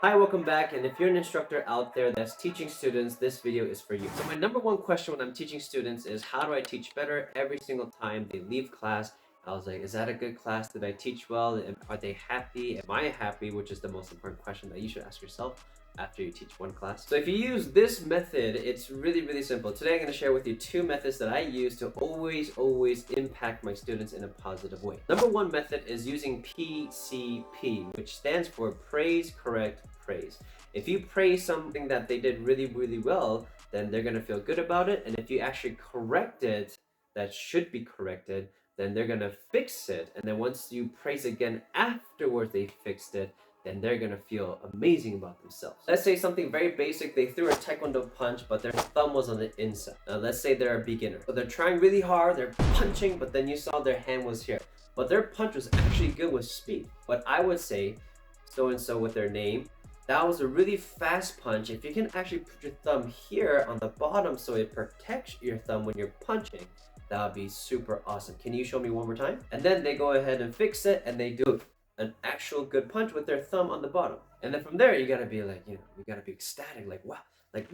Hi, welcome back. And if you're an instructor out there that's teaching students, this video is for you. So my number one question when I'm teaching students is how do I teach better every single time they leave class? I was like, is that a good class? Did I teach well? Are they happy? Am I happy? Which is the most important question that you should ask yourself after you teach one class. So if you use this method, it's really simple. Today I'm going to share with you two methods that I use to always impact my students in a positive way. Number one method is using PCP, which stands for praise, correct, praise. If you praise something that they did really well, then they're going to feel good about it. And if you actually correct it, that should be corrected, then they're going to fix it. And then once you praise again afterwards they fixed it, then they're gonna feel amazing about themselves. Let's say something very basic, they threw a Taekwondo punch, but their thumb was on the inside. Let's say they're a beginner. So they're trying really hard, they're punching, but then you saw their hand was here. But their punch was actually good with speed. But I would say, so-and-so with their name, that was a really fast punch. If you can actually put your thumb here on the bottom so it protects your thumb when you're punching, that would be super awesome. Can you show me one more time? And then they go ahead and fix it and they do an actual good punch with their thumb on the bottom. And then from there, you gotta be like, you gotta be ecstatic, like,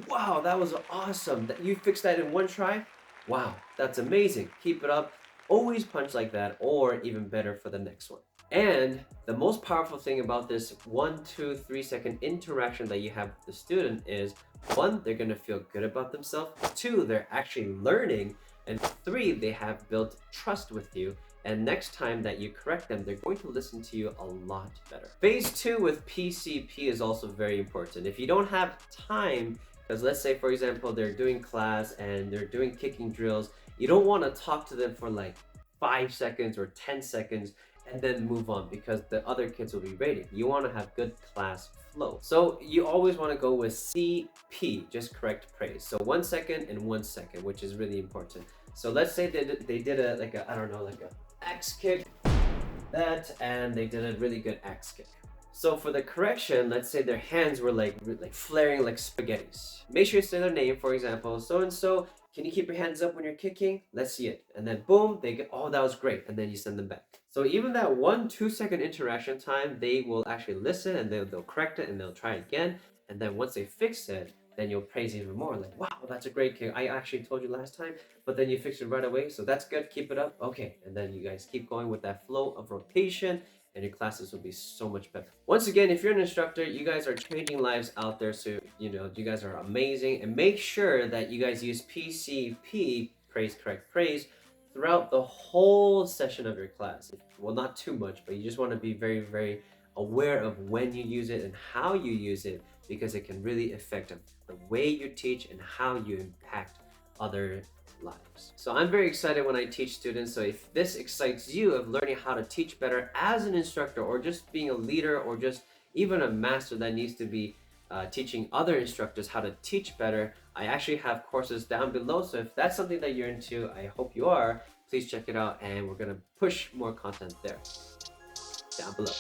wow, that was awesome. That you fixed that in one try. Wow, that's amazing. Keep it up. Always punch like that, or even better for the next one. And the most powerful thing about this 1, 2, 3 second interaction that you have with the student is 1, they're gonna feel good about themselves. 2, they're actually learning. And 3, they have built trust with you. And next time that you correct them, they're going to listen to you a lot better. Phase 2 with PCP is also very important. If you don't have time, because let's say, for example, they're doing class and they're doing kicking drills, you don't want to talk to them for like 5 seconds or 10 seconds and then move on because the other kids will be waiting. You want to have good class flow. So you always want to go with CP, just correct praise. So 1 second and 1 second, which is really important. So let's say they did a X kick, and they did a really good X kick. So for the correction, let's say their hands were like flaring like spaghettis. Make sure you say their name, for example, so-and-so, can you keep your hands up when you're kicking? Let's see it. And then boom, they get, oh, that was great. And then you send them back. So even that 1-2 second interaction time, they will actually listen and they'll correct it and they'll try again. And then once they fix it, then you'll praise even more. Like, wow, that's a great kick. I actually told you last time, but then you fixed it right away. So that's good. Keep it up. Okay. And then you guys keep going with that flow of rotation and your classes will be so much better. Once again, if you're an instructor, you guys are changing lives out there. So, you guys are amazing. And make sure that you guys use PCP, praise, correct, praise, throughout the whole session of your class. Well, not too much, but you just want to be very aware of when you use it and how you use it, because it can really affect the way you teach and how you impact other lives. So I'm very excited when I teach students. So if this excites you of learning how to teach better as an instructor, or just being a leader, or just even a master that needs to be teaching other instructors how to teach better, I actually have courses down below. So if that's something that you're into, I hope you are, please check it out, and we're gonna push more content there down below.